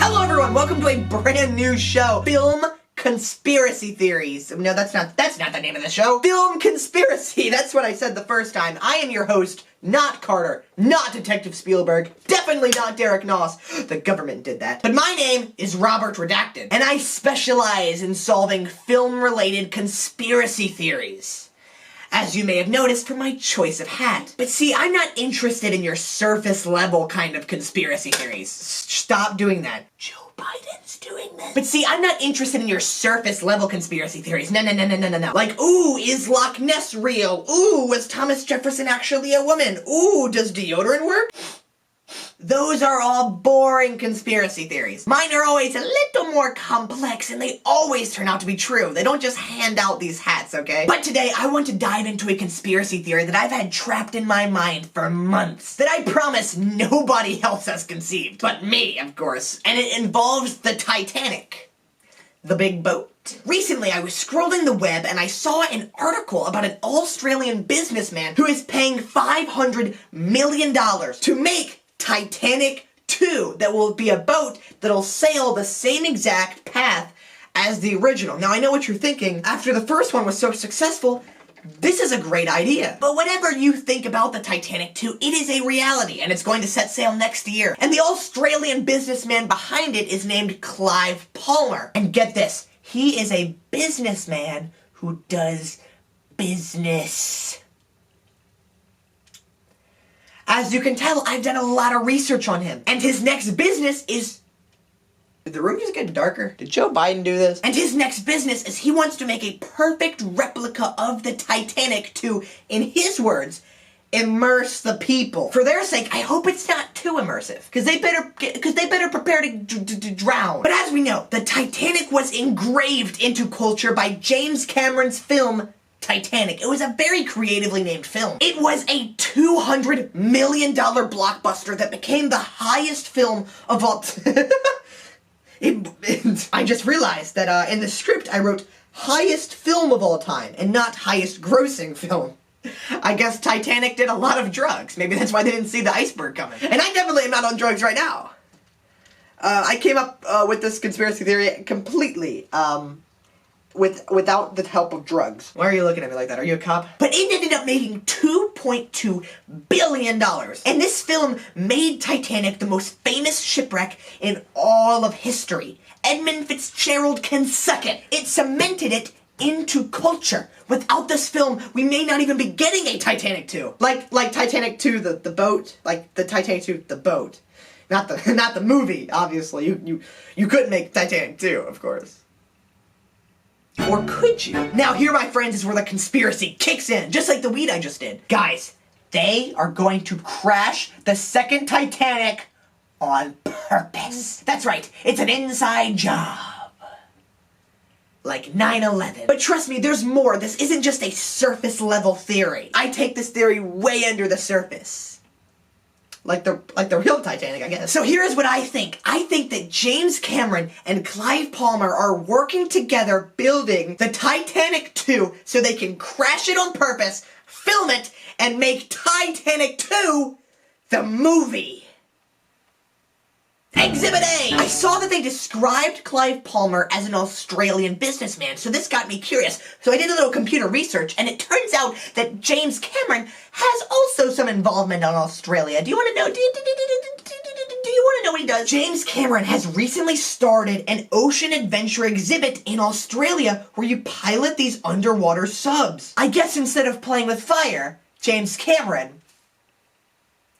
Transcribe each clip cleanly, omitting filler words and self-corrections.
Hello everyone, welcome to a brand new show, Film Conspiracy Theories. No, that's not the name of the show. Film Conspiracy, that's what I said the first time. I am your host, not Carter, not Detective Spielberg, definitely not Derek Noss. The government did that. But my name is Robert Redacted, and I specialize in solving film-related conspiracy theories, as you may have noticed from my choice of hat. But see, I'm not interested in your surface-level kind of conspiracy theories. Stop doing that. Joe Biden's doing that. But see, I'm not interested in your surface-level conspiracy theories. No. Like, ooh, is Loch Ness real? Ooh, was Thomas Jefferson actually a woman? Ooh, does deodorant work? Those are all boring conspiracy theories. Mine are always a little more complex, and they always turn out to be true. They don't just hand out these hats, okay? But today, I want to dive into a conspiracy theory that I've had trapped in my mind for months, that I promise nobody else has conceived, but me, of course. And it involves the Titanic, the big boat. Recently, I was scrolling the web and I saw an article about an Australian businessman who is paying $500 million to make Titanic 2, that will be a boat that'll sail the same exact path as the original. Now, I know what you're thinking. After the first one was so successful, this is a great idea. But whatever you think about the Titanic 2, it is a reality, and it's going to set sail next year. And the Australian businessman behind it is named Clive Palmer. And get this, he is a businessman who does business. As you can tell, I've done a lot of research on him. And his next business is... Did the room just get darker? Did Joe Biden do this? And his next business is he wants to make a perfect replica of the Titanic to, in his words, immerse the people. For their sake, I hope it's not too immersive, because they better prepare to drown. But as we know, the Titanic was engraved into culture by James Cameron's film Titanic. It was a very creatively named film. It was a $200 million blockbuster that became the highest film of all I just realized that in the script I wrote highest film of all time and not highest grossing film. I guess Titanic did a lot of drugs. Maybe that's why they didn't see the iceberg coming. And I definitely am not on drugs right now. I came up with this conspiracy theory completely without the help of drugs. Why are you looking at me like that? Are you a cop? But it ended up making $2.2 billion. And this film made Titanic the most famous shipwreck in all of history. Edmund Fitzgerald can suck it. It cemented it into culture. Without this film, we may not even be getting a Titanic 2. Like Titanic 2, the boat. Like the Titanic 2, the boat. Not the movie, obviously. You couldn't make Titanic 2, of course. Or could you? Now here, my friends, is where the conspiracy kicks in, just like the weed I just did. Guys, they are going to crash the second Titanic on purpose. That's right, it's an inside job. Like 9/11. But trust me, there's more. This isn't just a surface-level theory. I take this theory way under the surface. Like the real Titanic, I guess. So here's what I think. I think that James Cameron and Clive Palmer are working together building the Titanic 2 so they can crash it on purpose, film it, and make Titanic 2 the movie. Exhibit A! I saw that they described Clive Palmer as an Australian businessman, so this got me curious. So I did a little computer research, and it turns out that James Cameron has also some involvement in Australia. Do you want to know? Do you want to know what he does? James Cameron has recently started an ocean adventure exhibit in Australia where you pilot these underwater subs. I guess instead of playing with fire, James Cameron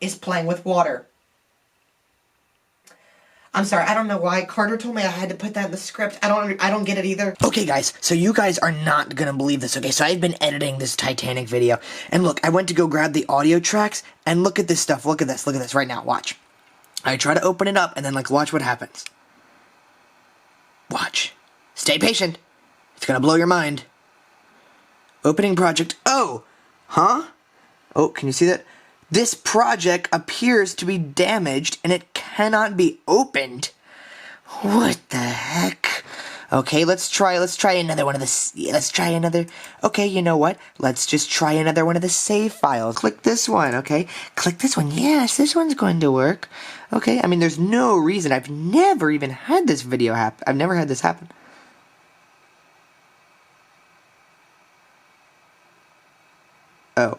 is playing with water. I'm sorry, I don't know why. Carter told me I had to put that in the script. I don't get it either. Okay, guys, so you guys are not gonna believe this, okay? So I've been editing this Titanic video, and look, I went to go grab the audio tracks, and look at this stuff. Look at this right now. Watch. I try to open it up, and then, watch what happens. Watch. Stay patient. It's gonna blow your mind. Opening project. Oh! Huh? Oh, can you see that? This project appears to be damaged and it cannot be opened. What the heck? Okay, let's try another one of the, let's try another, okay, you know what? Let's just try another one of the save files. Click this one, okay? Click this one, yes, this one's going to work. Okay, I mean, there's no reason, I've never even had this video happen. I've never had this happen. Oh.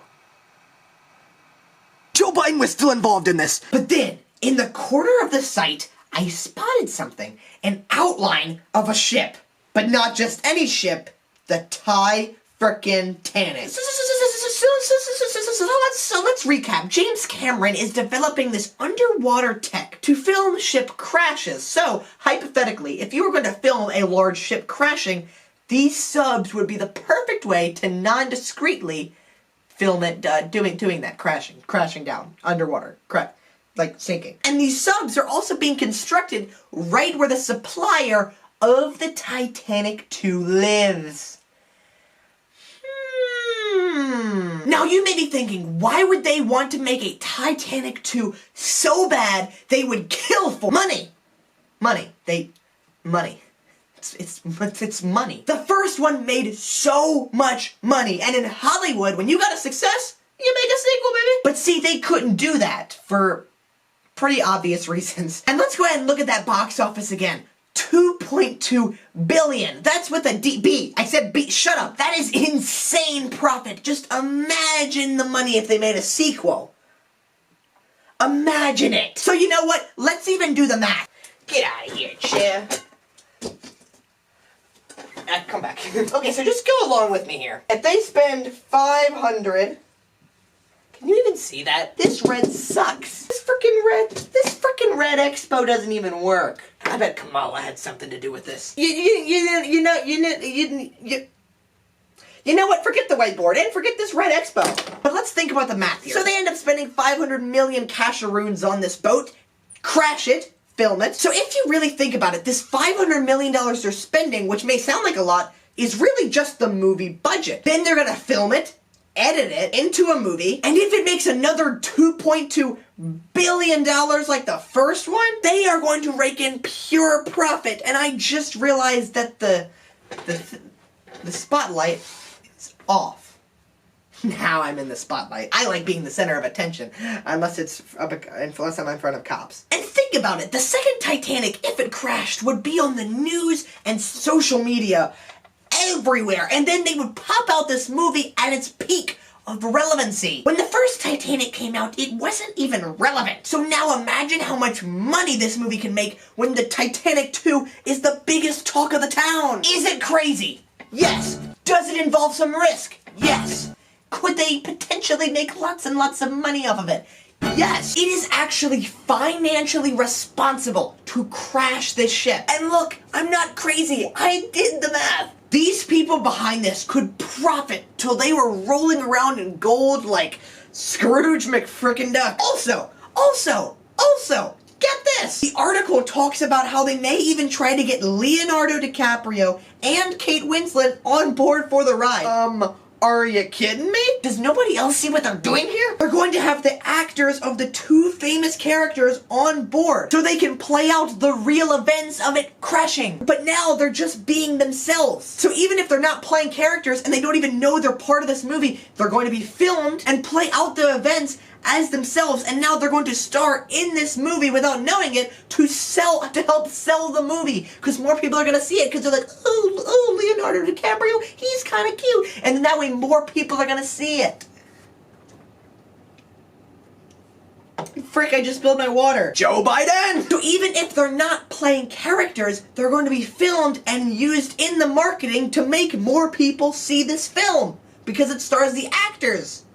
Joe Biden was still involved in this! But then, in the corner of the site, I spotted something, an outline of a ship. But not just any ship, the Titanic. So let's recap. James Cameron is developing this underwater tech to film ship crashes. So, hypothetically, if you were going to film a large ship crashing, these subs would be the perfect way to non-discreetly film it doing that, crashing down, underwater, like sinking. And these subs are also being constructed right where the supplier of the Titanic 2 lives. Now you may be thinking, why would they want to make a Titanic 2 so bad they would kill for money? Money. It's money. The first one made so much money, and in Hollywood, when you got a success, you make a sequel, baby. But see, they couldn't do that for pretty obvious reasons. And let's go ahead and look at that box office again. 2.2 billion. That's with a B. I said B. Shut up. That is insane profit. Just imagine the money if they made a sequel. Imagine it. So you know what? Let's even do the math. Get out of here, chair. Come back. Okay, so just go along with me here. If they spend 500... Can you even see that? This red sucks. This frickin' red expo doesn't even work. I bet Kamala had something to do with this. You know what? Forget the whiteboard and forget this red expo. But let's think about the math here. So they end up spending 500 million casharoons on this boat, crash it, film it. So if you really think about it, this $500 million they're spending, which may sound like a lot, is really just the movie budget. Then they're gonna film it, edit it into a movie, and if it makes another $2.2 billion like the first one, they are going to rake in pure profit. And I just realized that the spotlight is off. Now I'm in the spotlight. I like being the center of attention, unless I'm in front of cops. And think about it, the second Titanic, if it crashed, would be on the news and social media everywhere, and then they would pop out this movie at its peak of relevancy. When the first Titanic came out, it wasn't even relevant. So now imagine how much money this movie can make when the Titanic 2 is the biggest talk of the town. Is it crazy? Yes. Does it involve some risk? Yes. Could they potentially make lots and lots of money off of it? Yes. It is actually financially responsible to crash this ship. And look, I'm not crazy. I did the math. These people behind this could profit till they were rolling around in gold like Scrooge McFrickin' Also, get this! The article talks about how they may even try to get Leonardo DiCaprio and Kate Winslet on board for the ride. Are you kidding me? Does nobody else see what they're doing here? They're going to have the actors of the two famous characters on board so they can play out the real events of it crashing. But now they're just being themselves. So even if they're not playing characters and they don't even know they're part of this movie, they're going to be filmed and play out the events as themselves, and now they're going to star in this movie without knowing it to help sell the movie, because more people are going to see it because they're like, oh, Leonardo DiCaprio, he's kind of cute, and then that way more people are going to see it. Frick, I just spilled my water. Joe Biden! So even if they're not playing characters, they're going to be filmed and used in the marketing to make more people see this film, because it stars the actors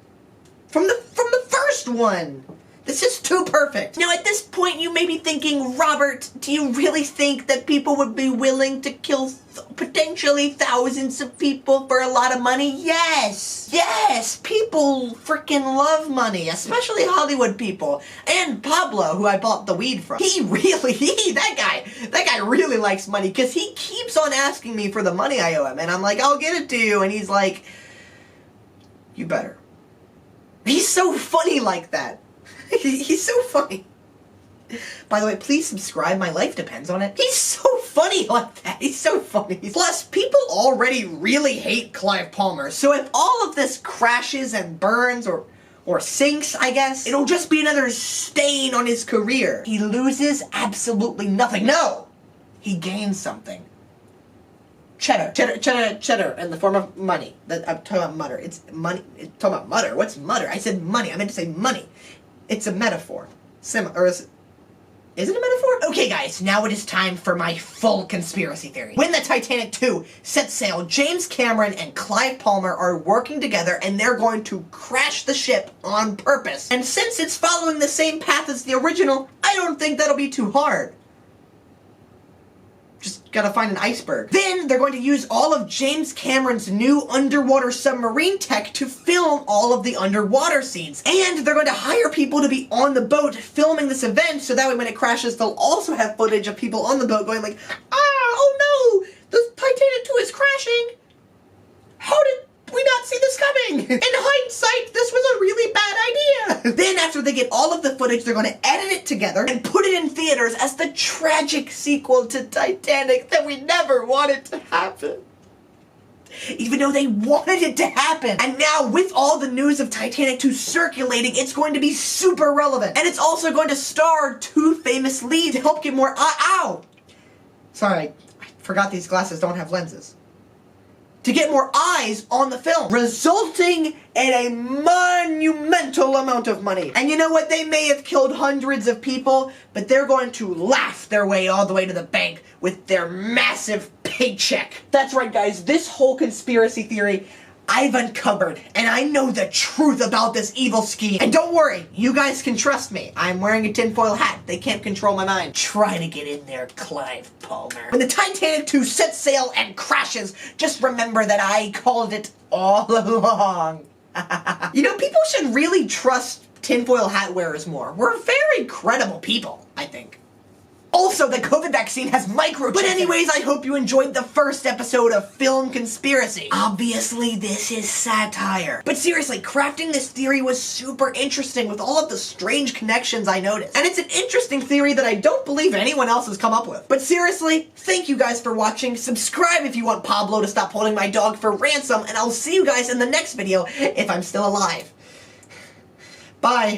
from the first one. This is too perfect. Now at this point you may be thinking, Robert, do you really think that people would be willing to kill potentially thousands of people for a lot of money? Yes! Yes! People freaking love money, especially Hollywood people. And Pablo, who I bought the weed from. That guy really likes money, because he keeps on asking me for the money I owe him. And I'm like, I'll get it to you. And he's like, you better. He's so funny like that. He's so funny. By the way, please subscribe. My life depends on it. He's so funny. funny like that. He's so funny. Plus, people already really hate Clive Palmer, so if all of this crashes and burns or sinks, I guess, it'll just be another stain on his career. He loses absolutely nothing. No! He gains something. Cheddar in the form of money. I'm talking about mutter. It's money. Talking about mutter. What's mutter? I said money. I meant to say money. It's a metaphor. Is it a metaphor? Okay guys, now it is time for my full conspiracy theory. When the Titanic 2 sets sail, James Cameron and Clive Palmer are working together and they're going to crash the ship on purpose. And since it's following the same path as the original, I don't think that'll be too hard. Just gotta find an iceberg. Then they're going to use all of James Cameron's new underwater submarine tech to film all of the underwater scenes. And they're going to hire people to be on the boat filming this event, so that way when it crashes, they'll also have footage of people on the boat going like, oh no, the Titanic 2 is crashing. How did we not see this coming? In hindsight, this was a really bad idea. Then after they get all of the footage, they're going to edit it together and put it in theaters as the tragic sequel to Titanic that we never wanted to happen. Even though they wanted it to happen. And now with all the news of Titanic 2 circulating, it's going to be super relevant. And it's also going to star two famous leads to help get more ow! Sorry, I forgot these glasses don't have lenses. To get more eyes on the film, resulting in a monumental amount of money. And you know what? They may have killed hundreds of people, but they're going to laugh their way all the way to the bank with their massive paycheck. That's right, guys. This whole conspiracy theory I've uncovered, and I know the truth about this evil scheme. And don't worry, you guys can trust me. I'm wearing a tinfoil hat. They can't control my mind. Try to get in there, Clive Palmer. When the Titanic 2 sets sail and crashes, just remember that I called it all along. You know, people should really trust tinfoil hat wearers more. We're very credible people, I think. Also, the COVID vaccine has microchips. But anyways, I hope you enjoyed the first episode of Film Conspiracy. Obviously, this is satire. But seriously, crafting this theory was super interesting with all of the strange connections I noticed. And it's an interesting theory that I don't believe anyone else has come up with. But seriously, thank you guys for watching. Subscribe if you want Pablo to stop holding my dog for ransom. And I'll see you guys in the next video if I'm still alive. Bye.